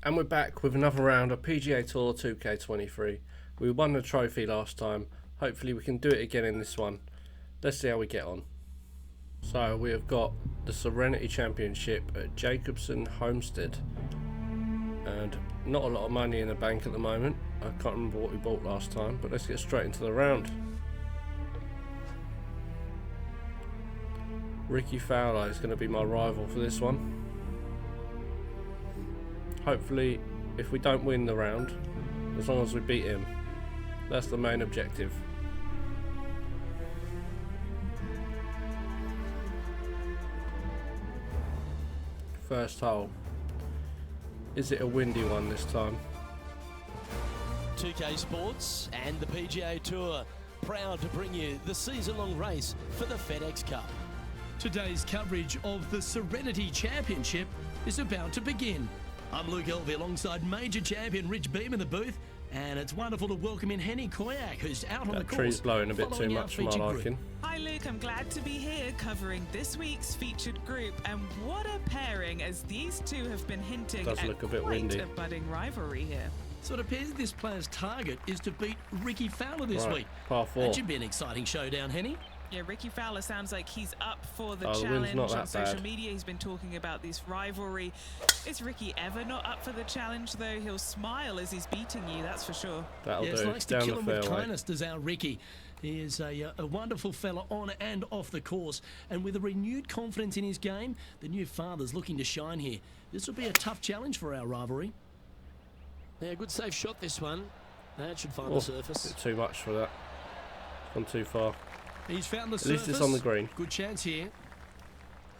And we're back with another round of PGA Tour 2K23. We won the trophy last time. Hopefully we can do it again in this one. Let's see how we get on. So we have got the Serenity Championship at Jacobson Homestead. And not a lot of money in the bank at the moment. I can't remember what we bought last time, but let's get straight into the round. Ricky Fowler is going to be my rival for this one. Hopefully, if we don't win the round, as long as we beat him, that's the main objective. First hole. Is it a windy one this time? 2K Sports and the PGA Tour proud to bring you the season-long race for the FedEx Cup. Today's coverage of the Serenity Championship is about to begin. I'm Luke Elvey alongside major champion Rich Beam in the booth, and it's wonderful to welcome in Henny Koyak, who's out on the course. That tree's blowing a bit too following our much for my featured liking. Hi Luke, I'm glad to be here covering this week's featured group, and what a pairing, as these two have been hinting Does at look a bit quite windy. a budding rivalry here. So it appears this player's target is to beat Ricky Fowler this Right, week. par four. That should be an exciting showdown, Henny. Yeah, Ricky Fowler sounds like he's up for the Oh, the wind's challenge. not On that social bad. media, he's been talking about this rivalry. Is Ricky ever not up for the challenge, though? He'll smile as he's beating you, that's for sure. That'll Yes, do. likes to Down kill the him with fairway. kindness, does our Ricky. He is a wonderful fella on and off the course, and with a renewed confidence in his game, the new father's looking to shine here. This will be a tough challenge for our rivalry. Yeah, good safe shot this one. That should find Oh, the surface. bit too much for that. Gone too far. He's found the At surface. least it's on the green. Good chance here.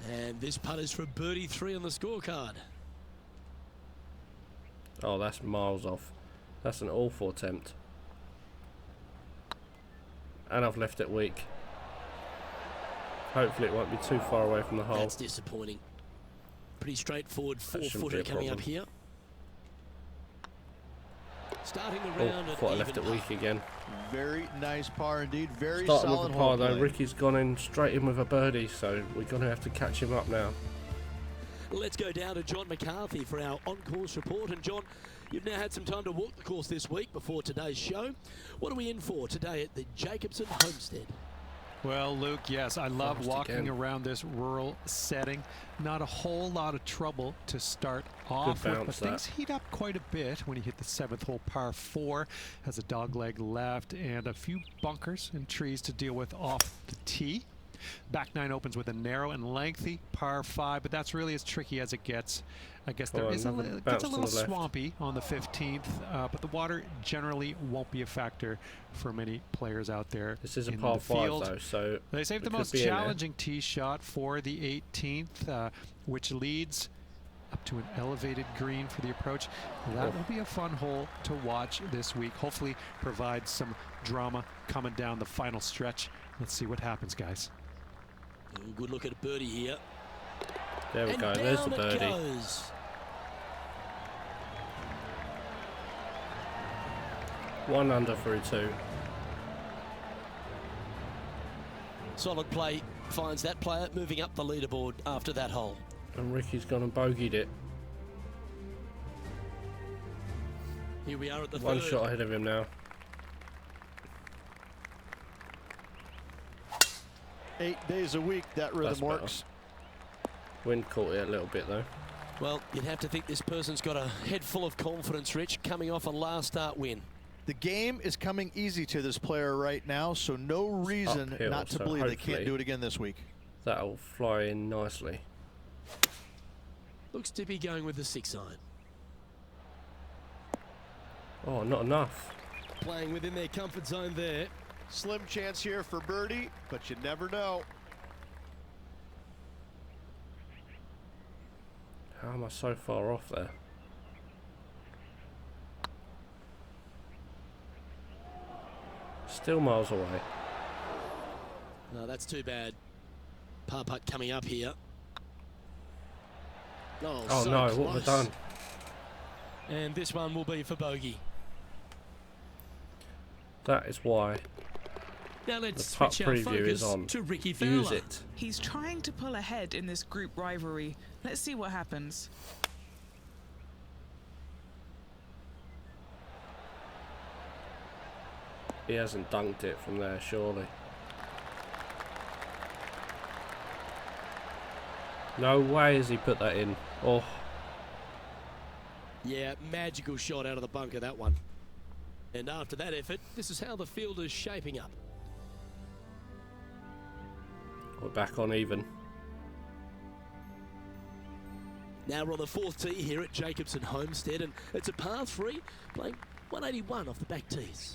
And this putt is for birdie 3 on the scorecard. Oh, that's miles off. That's an awful attempt. And I've left it weak. Hopefully it won't be too far away from the hole. That's disappointing. Pretty straightforward shouldn't be four-footer a coming up problem. here. Starting the Oh, round I at thought I left even it par. weak again. Very nice par indeed. Very Starting with solid the par hole though, play. Ricky's gone in straight in with a birdie, so we're going to have to catch him up now. Let's go down to John McCarthy for our on-course report. And John, you've now had some time to walk the course this week before today's show. What are we in for today at the Jacobson Homestead? Well, Luke, yes, I love Frost walking again. around this rural setting. Not a whole lot of trouble to start off with, but bounce, things that. heat up quite a bit when you hit the 7th hole, par 4. Has a dogleg left and a few bunkers and trees to deal with off the tee. Back 9 opens with a narrow and lengthy par 5, but that's really as tricky as it gets. I guess there Oh, is another it bounce gets a to little the left. swampy on the 15th, but the water generally won't be a factor for many players out there. This is a in par the 5 field. though, so They saved the it could most be in there. challenging tee shot for the 18th, which leads up to an elevated green for the approach. That will be a fun hole to watch this week. Hopefully provide some drama coming down the final stretch. Let's see what happens, guys. Ooh, good look at a birdie here. There we And go, there's the down it birdie. goes. One under through 2. Solid play finds that player moving up the leaderboard after that hole. And Ricky's gone and bogeyed it. Here we are at the One third. shot ahead of him now. 8 days a week, that rhythm That's better. works. Wind caught it a little bit though. Well, you'd have to think this person's got a head full of confidence, Rich, coming off a last start win. The game is coming easy to this player right now, so no reason uphill, not to so believe they can't hopefully- do it again this week. That'll fly in nicely. Looks to be going with the 6-iron. Oh, not enough. Playing within their comfort zone there. Slim chance here for birdie, but you never know. How am I so far off there? Still miles away. No, that's too bad. Par putt coming up here. Oh so no, close. what have I done? And this one will be for bogey. That is why Now let's the putt switch our preview focus is on. to Ricky Fowler. Use it. He's trying to pull ahead in this group rivalry. Let's see what happens. He hasn't dunked it from there, surely. No way has he put that in. Oh. Yeah, magical shot out of the bunker, that one. And after that effort, this is how the field is shaping up. We're back on even. Now we're on the 4th tee here at Jacobson Homestead, and it's a par 3, playing 181 off the back tees.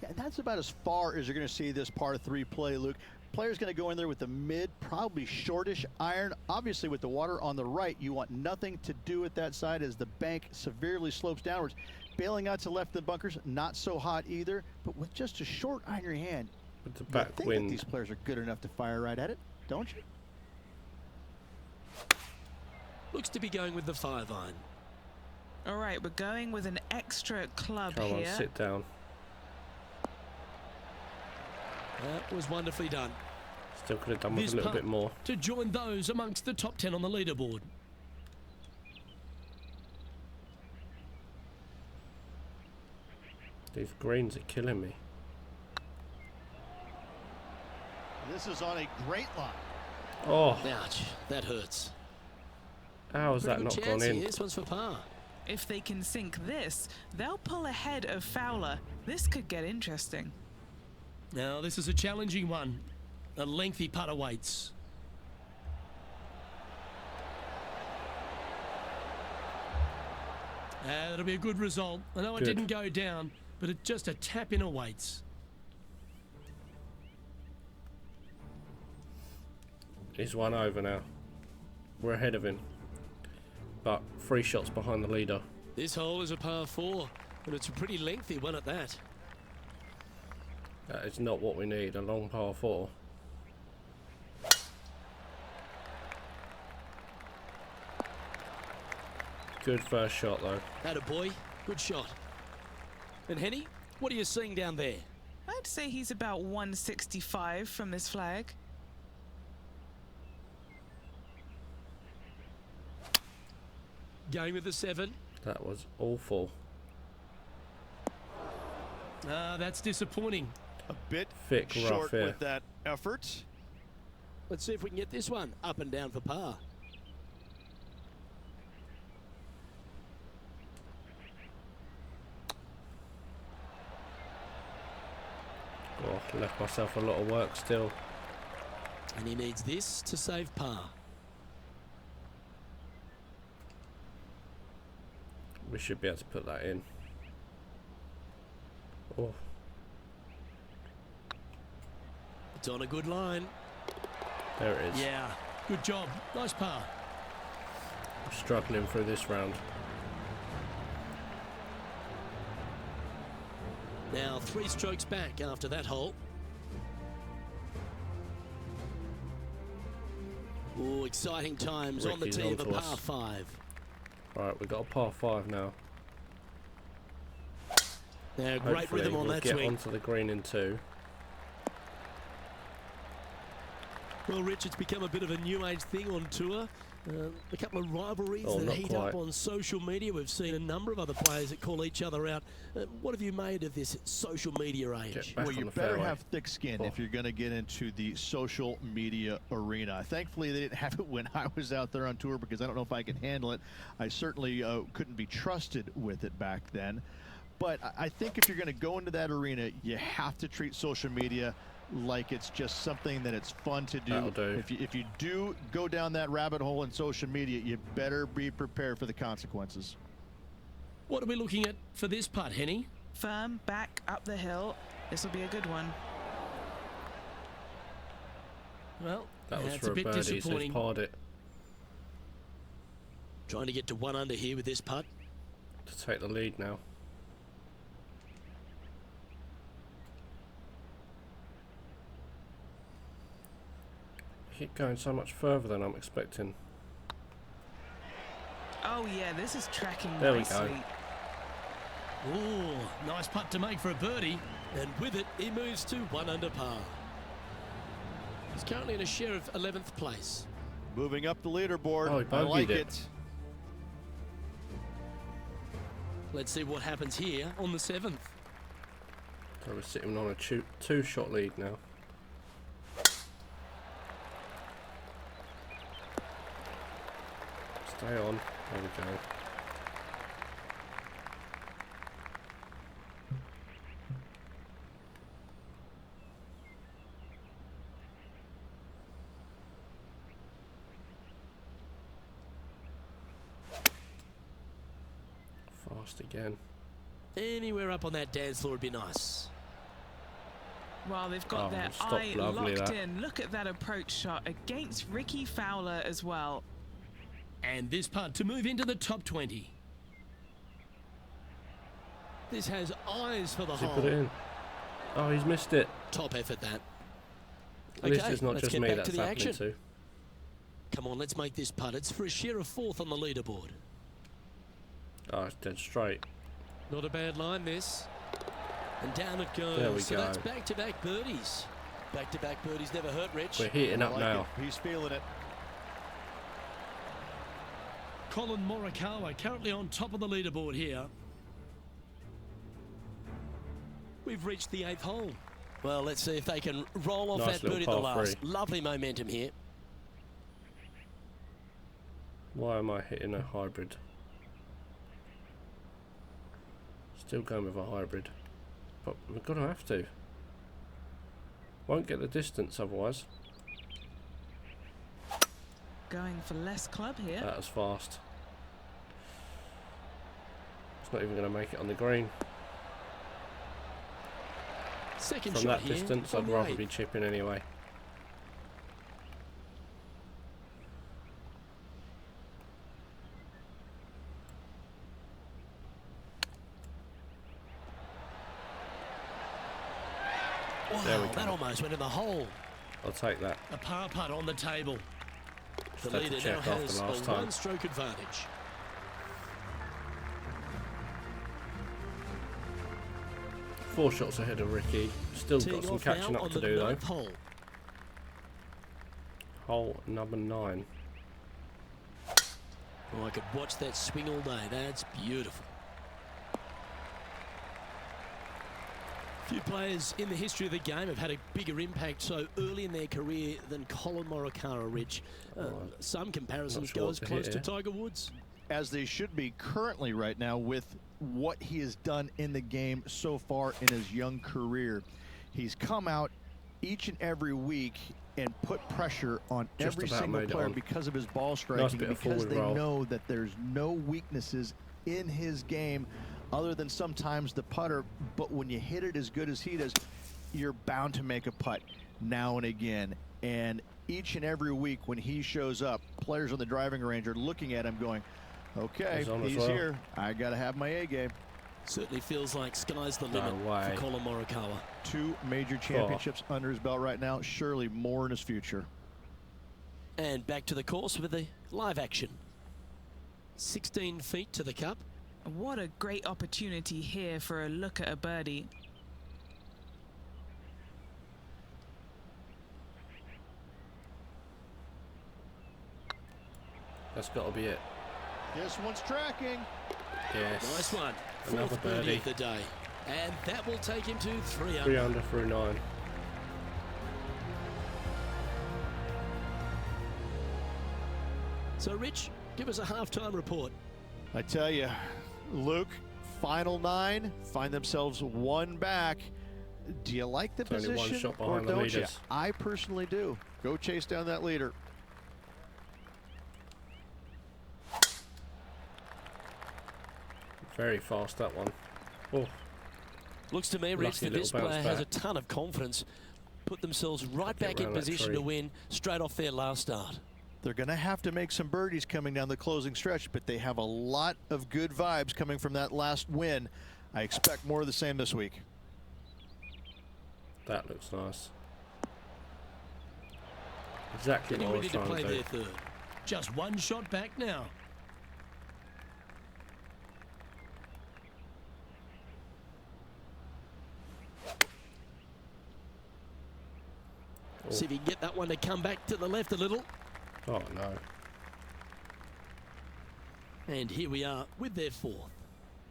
Yeah, and that's about as far as you're going to see this par 3 play, Luke. Player's going to go in there with the mid, probably shortish iron. Obviously, with the water on the right, you want nothing to do with that side as the bank severely slopes downwards. Bailing out to left of the bunkers, not so hot either, but with just a short iron in your hand, With the you back think wind. that these players are good enough to fire right at it, don't you? Looks to be going with the 5-iron. All right, we're going with an extra club Come on, here. sit down. That was wonderfully done. Still could have done with This a little putt bit more. to join those amongst the top 10 on the leaderboard. These greens are killing me. This is on a great line. Oh, Ouch, that hurts. how has that Pretty not good gone chance in? here. This one's for par. If they can sink this, they'll pull ahead of Fowler. This could get interesting. Now, this is a challenging one. A lengthy putt awaits. That'll be a good result. I know it Good. didn't go down, but it just a tap in awaits. He's one over now. We're ahead of him. But 3 shots behind the leader. This hole is a par 4, and it's a pretty lengthy one at that. That is not what we need, a long par 4. Good first shot though. Atta boy, good shot. And Henny, what are you seeing down there? I'd say he's about 165 from this flag. Going with the 7. That was awful. That's disappointing. A bit Thick rough short here. with that effort. Let's see if we can get this one up and down for par. Oh, left myself a lot of work still. And he needs this to save par. We should be able to put that in. Oh, It's on a good line. there it is. Yeah, good job. Nice par. I'm struggling through this round. Now 3 strokes back after that hole. Oh, exciting times on the Ricky's tee of a onto par us. 5. Right, we've got a par 5 now. Now, great Hopefully rhythm on we'll that get swing. onto the green in 2. Well, Rich, it's become a bit of a new age thing on tour. A couple of rivalries Oh, that not heat quite. up on social media. We've seen a number of other players that call each other out. What have you made of this social media age? Get back Well, on you the better fairway. have thick skin Oh. if you're going to get into the social media arena. Thankfully, they didn't have it when I was out there on tour because I don't know if I can handle it. I certainly couldn't be trusted with it back then. But I think if you're going to go into that arena, you have to treat social media like it's just something that it's fun to do. That'll do. If you do go down that rabbit hole in social media, you better be prepared for the consequences. What are we looking at for this putt, Henny? Firm, back, up the hill. This will be a good one. Well, That was that's for a a bit birdie, so he's disappointing. parred it Trying to get to 1 under here with this putt. to take the lead now. Keep going so much further than I'm expecting. Oh yeah, this is tracking There we go. nicely. Oh, nice putt to make for a birdie. And with it, he moves to 1 under par. He's currently in a share of 11th place. Moving up the leaderboard. Oh, he I like bogeyed it. it. Let's see what happens here on the 7th. So we're sitting on a two-shot lead now. Stay on. There we go. Fast again. Anywhere up on that dance floor would be nice. Well, they've got their stopped eye lovely, locked that. in. Look at that approach shot against Ricky Fowler as well. And this putt to move into the top 20. This has eyes for the Does he hole. put it in? Oh, he's missed it. Top effort, that. At least Okay, it's not let's just get me back that's to the happening action. to. Come on, let's make this putt. It's for a share of 4th on the leaderboard. Oh, it's dead straight. Not a bad line, this. And down it goes. There we so go. that's back-to-back birdies. Back-to-back birdies never hurt, Rich. We're heating I up like now. it. He's feeling it. Colin Morikawa currently on top of the leaderboard here. We've reached the 8th hole. Well, let's see if they can roll off Nice that birdie at the little par last. three. Lovely momentum here. Why am I hitting a hybrid? Still going with a hybrid. But we're going to have to. Won't get the distance otherwise. Going for less club here. That was fast. It's not even going to make it on the green. Second From shot that here. distance, from I'd the rather 8th. be chipping anyway. Wow, There we go. that almost went in the hole. I'll take that. A par putt on the table. The Just had to leader now check after has a last time. one-stroke advantage. Four shots ahead of Ricky. Still Teeing got some off catching now up on to the do though. 9th hole. Hole number 9. Oh, I could watch that swing all day. That's beautiful. Few players in the history of the game have had a bigger impact so early in their career than Colin Morikawa, Rich. Some comparisons sure go what as to close hit to here. Tiger Woods. As they should be currently right now with what he has done in the game so far in his young career. He's come out each and every week and put pressure on Just every about single made it player on. because of his ball Nice striking, bit of because forward they roll. know that there's no weaknesses in his game other than sometimes the putter. But when you hit it as good as he does, you're bound to make a putt now and again. And each and every week when he shows up, players on the driving range are looking at him going, okay, He's on as he's well. here. I got to have my A game. Certainly feels like sky's the limit way. for Colin Morikawa. 2 major championships under his belt right now. Surely more in his future. And back to the course with the live action. 16 feet to the cup. What a great opportunity here for a look at a birdie. That's got to be it. This one's tracking. Yes. Nice one. Another Fourth birdie birdie. of the day. And that will take him to 3 3 under. under through 9. So, Rich, give us a halftime report. I tell you, Luke, final 9 find themselves 1 back. Do you like the It's only one position shot or behind the don't you? leaders. I personally do. Go chase down that leader. Very fast, that one. Oh, Looks to me, Rich, Lucky that this little bounce player has a back. ton of confidence. Put themselves right Get back in round that position tree. to win straight off their last start. They're going to have to make some birdies coming down the closing stretch, but they have a lot of good vibes coming from that last win. I expect more of the same this week. that looks nice. Exactly Getting what I was ready to trying play to do. their third. Just one shot back now. Oh. See if he can get that one to come back to the left a little. Oh no. And here we are with their 4th.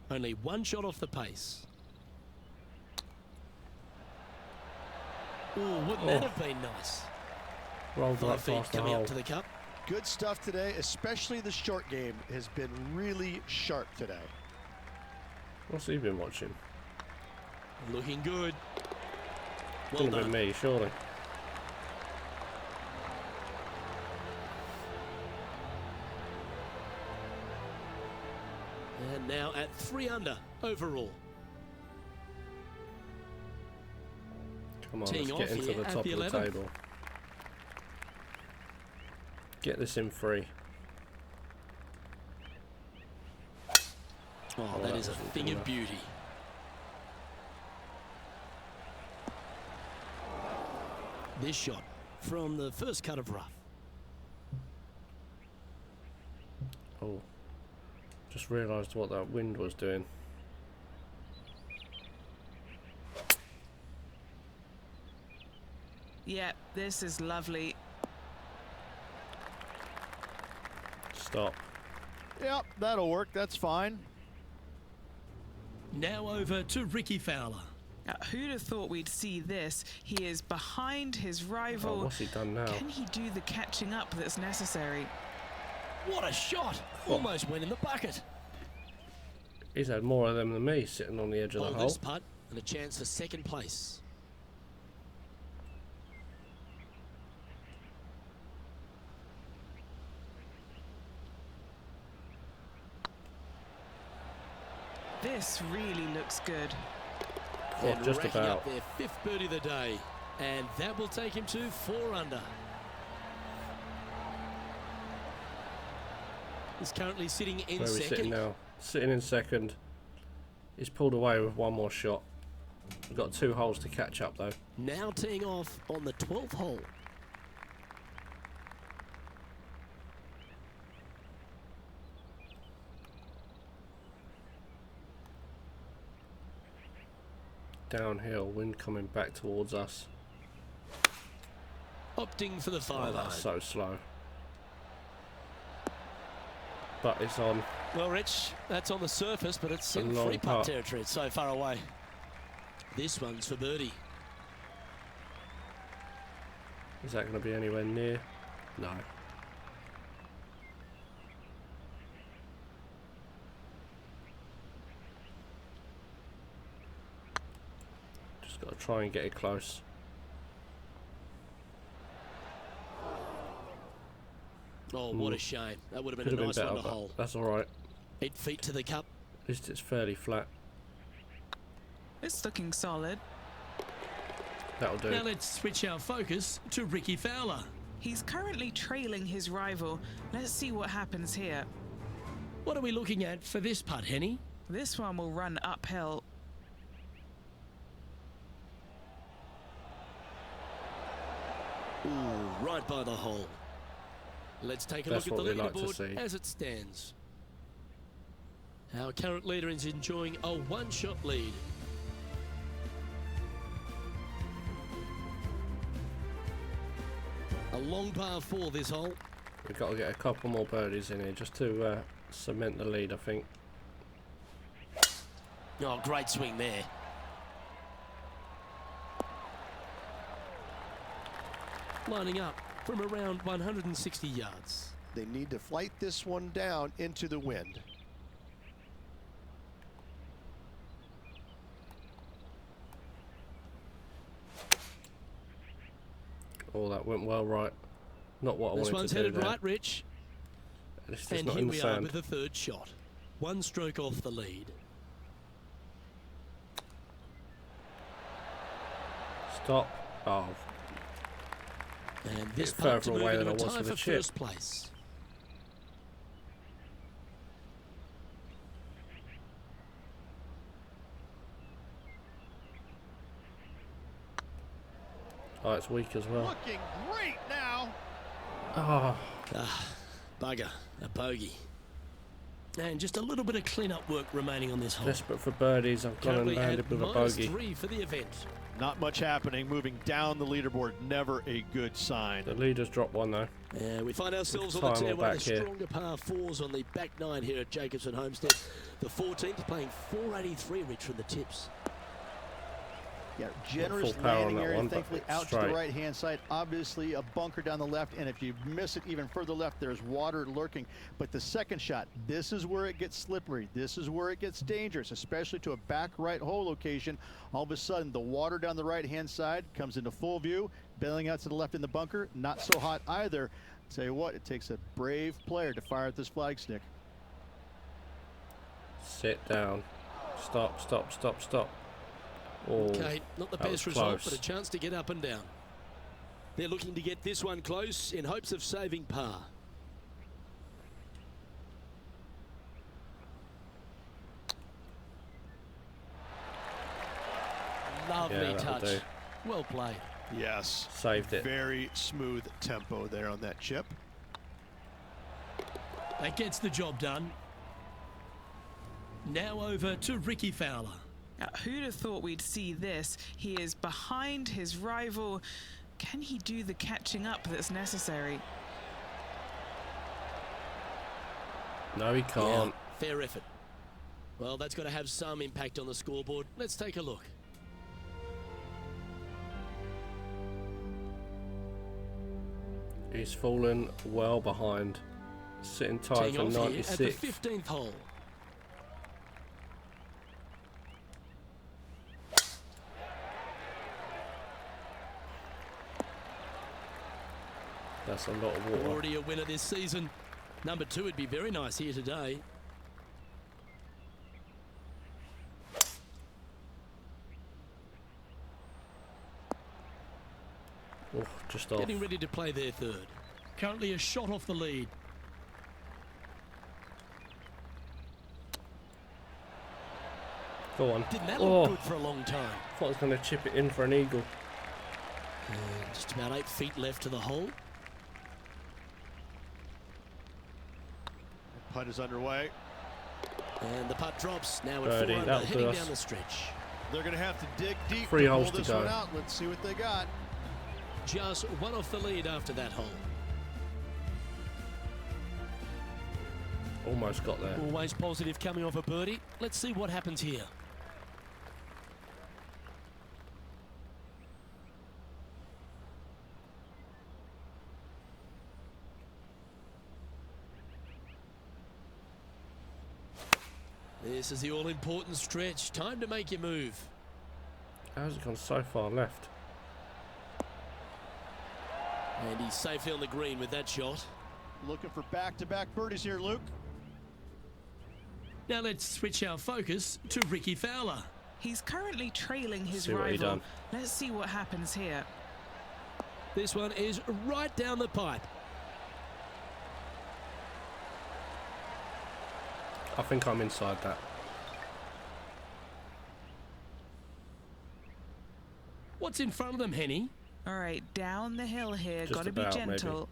Only 1 shot off the pace. Oh, wouldn't that have been nice? Rolled 5 right feet past the coming hole. up to the cup. Good stuff today, especially the short game has been really sharp today. What's he been watching? Looking good. Well Couldn't have done. been me, surely. And now at 3 under overall. Come on, Teeing let's off get into here the at top the of the 11th. table. Get this in free. Oh, that is a wasn't thing good of enough. beauty. This shot from the first cut of rough. Oh, just realised what that wind was doing. Yeah, this is lovely. Stop. Yep, that'll work. That's fine. Now over to Ricky Fowler. Who'd have thought we'd see this? He is behind his Oh, rival. what's he done now? Can he do the catching up that's necessary? What a shot! Oh. Almost went in the bucket. He's had more of them than me sitting on the edge of the Hold hole. this putt and a chance for second place. This really looks good. Oh, And just racking about. up their 5th birdie of the day. And that will take him to 4 under. He's currently sitting in Where are we sitting second. now? Sitting in second. He's pulled away with one more shot. We've got 2 holes to catch up though. Now teeing off on the 12th hole. Downhill, wind coming back towards us. Opting for the 5 Oh, that's iron. so slow. But it's on. Well, Rich, that's on the surface, but it's A in long free putt putt. territory. It's so far away. This one's for birdie. Is that going to be anywhere near? No. Just got to try and get it close. Oh, what a shame. That would have Could been have a been nice better, one to but hold. that's alright. 8 feet to the cup. At least it's fairly flat. It's looking solid. That'll do. Now let's switch our focus to Ricky Fowler. He's currently trailing his rival. Let's see what happens here. What are we looking at for this putt, Henny? This one will run uphill. Ooh, right by the hole. Let's take a That's look at the what we like to leaderboard see. as it stands. Our current leader is enjoying a 1-shot lead. A long par 4 this hole. We've got to get a couple more birdies in here just to cement the lead, I think. Oh, great swing there. Lining up from around 160 yards. They need to flight this one down into the wind. Oh, that went well right. Not what I This wanted one's to do headed there. right, Rich. At least it's And not here in the we are sand. with the 3rd shot. 1 stroke off the lead. Stop. Oh, And this Bit putt to further move away into than a I was tie for the for chip. 1st place. oh, it's weak as well. Looking great now. Oh, Ah, bugger, a bogey. And just a little bit of clean-up work remaining on this hole. desperate for birdies. I've gone and Currently landed at with a bogey. -3 for the event. Not much happening. Moving down the leaderboard, never a good sign. The leader's dropped one though. And we find ourselves on Time the all 10, one of back the here. stronger par 4s on the back 9 here at Jacobson Homestead. The 14th playing 483, Rich, from the tips. Yeah, generous full power on landing that area, one, but thankfully it's out to straight. the right-hand side. Obviously, a bunker down the left, and if you miss it even further left, there's water lurking. But the second shot, this is where it gets slippery. This is where it gets dangerous, especially to a back right hole location. All of a sudden, the water down the right-hand side comes into full view. Bailing out to the left in the bunker, not so hot either. Tell you what, it takes a brave player to fire at this flag stick. Sit down. Stop, stop, stop, stop. Oh, Okay, not the that best was result, close. but a chance to get up and down. They're looking to get this one close in hopes of saving par. Lovely Yeah, that'll touch. do. Well played. Yes. Saved it. Very smooth tempo there on that chip. That gets the job done. Now over to Ricky Fowler. Now, who'd have thought we'd see this? He is behind his rival. Can he do the catching up that's necessary? No, he can't. Yeah, fair effort. Well, that's got to have some impact on the scoreboard. Let's take a look. He's fallen well behind. Sitting tight Teeing for off here at the 96. 15th hole. That's a lot of water. Already a winner this season. Number 2 would be very nice here today. Oh, just off. Getting ready to play their third. Currently a shot off the lead. Go on. Didn't that Oh, look good for a long time? thought I was going to chip it in for an eagle. And just about 8 feet left to the hole. Putt is underway. And the putt drops now at Birdie, 4 under, that'll do heading us. down the stretch. They're going to have to dig deep 3 to holes pull to this go. one out. Let's see what they got. Just one off the lead after that hole. Almost got there. Always positive coming off a birdie. Let's see what happens here. This is the all-important stretch. Time to make your move. How's it gone so far left? And he's safely on the green with that shot. Looking for back-to-back birdies here, Luke. Now let's switch our focus to Ricky Fowler. He's currently trailing his See what he rival. done. Let's see what happens here. This one is right down the pipe. I think I'm inside that. What's in front of them, Henny? All right, down the hill here. Just Got to be about, maybe. gentle.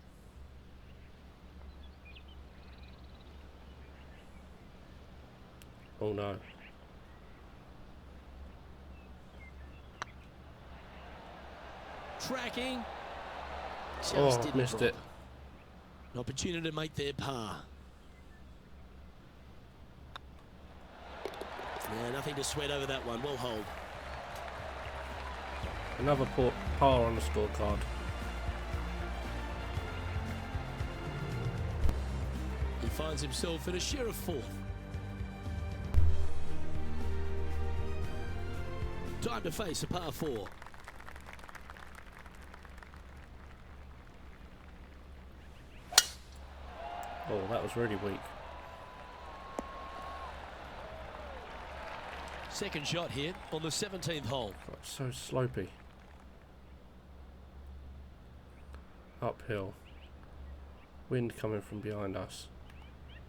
Oh no. Tracking. Just Oh, didn't missed drop. it. An opportunity to make their par. Yeah, nothing to sweat over that one. Well hold. Another par on the scorecard. He finds himself in a share of 4th. Time to face a par 4. Oh, that was really weak. Second shot here on the 17th hole. God, so slopey. Uphill. Wind coming from behind us.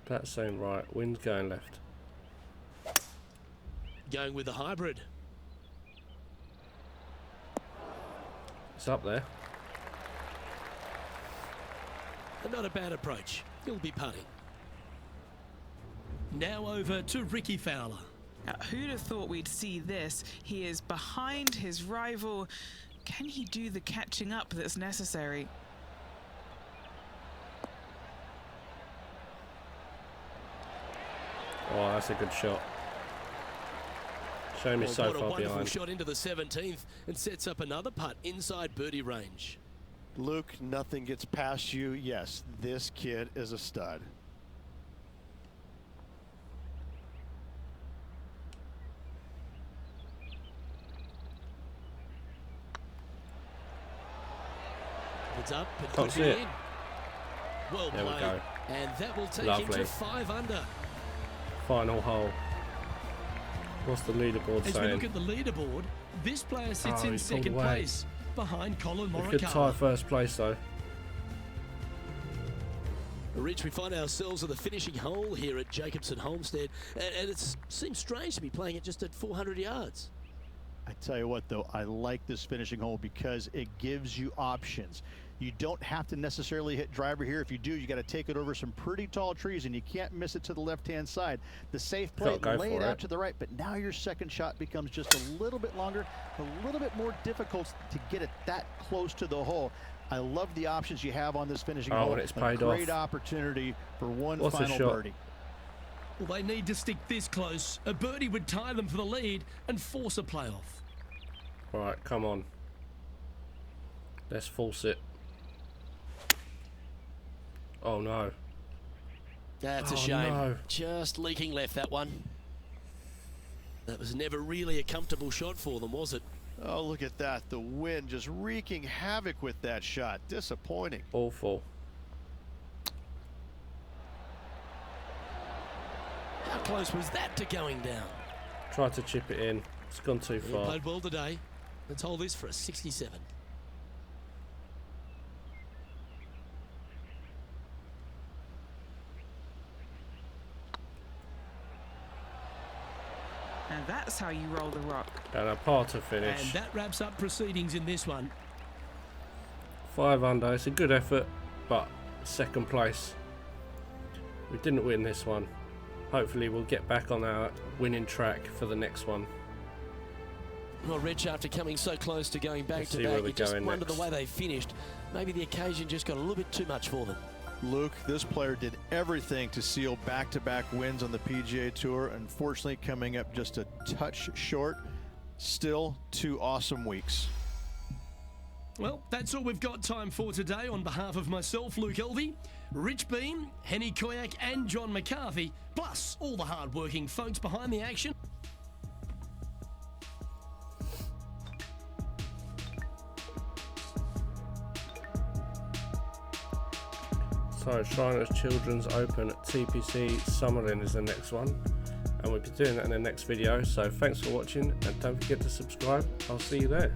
That's saying right. Wind going left. Going with the hybrid. It's up there. And not a bad approach. He'll be putting. Now over to Ricky Fowler. Now, who'd have thought we'd see this? He is behind his rival. Can he do the catching up that's necessary? Oh, that's a good shot. Shame he's so What a far wonderful behind. shot into the 17th and sets up another putt inside birdie range. Luke, nothing gets past you. Yes, this kid is a stud. It's up. It Can't could see be it. in. Well There we played. go. And that will take him Lovely. to 5 under. Final hole. What's the leaderboard As we saying? look at the leaderboard, this player sits Oh, in he's pulled second away. place behind Colin We could tie Morikawa. first place though. Rich, we find ourselves at the finishing hole here at Jacobson Homestead, and it seems strange to be playing it just at 400 yards. I tell you what, though, I like this finishing hole because it gives you options. You don't have to necessarily hit driver here. If you do, you got to take it over some pretty tall trees, and you can't miss it to the left-hand side. The safe play, Go lay for it out it. to the right, but now your second shot becomes just a little bit longer, a little bit more difficult to get it that close to the hole. I love the options you have on this finishing hole. And it's A paid great off. opportunity for one What's a final shot? birdie. Well, they need to stick this close. A birdie would tie them for the lead and force a playoff. Right, come on. Let's force it. Oh no. That's a Oh, shame. no. Just leaking left, that one. That was never really a comfortable shot for them, was it? Oh, look at that. The wind just wreaking havoc with that shot. Disappointing. Awful. How close was that to going down? Tried to chip it in. It's gone too He far. played well today. Let's hold this for a 67. And that's how you roll the rock. And a par to And finish. that wraps up proceedings in this one. 5 under. It's a good effort, but second place. We didn't win this one. Hopefully we'll get back on our winning track for the next one. Well, Rich, after coming so close to going back Let's to see where back, they're you just going wonder the next. way they finished. Maybe the occasion just got a little bit too much for them. Luke, this player did everything to seal back-to-back wins on the PGA Tour. Unfortunately, coming up just a touch short. Still 2 awesome weeks. Well, that's all we've got time for today. On behalf of myself, Luke Elvey, Rich Beam, Henny Koyak and John McCarthy, plus all the hard-working folks behind the action. So Shriners Children's Open at TPC Summerlin is the next one. And we'll be doing that in the next video. So thanks for watching and don't forget to subscribe. I'll see you there.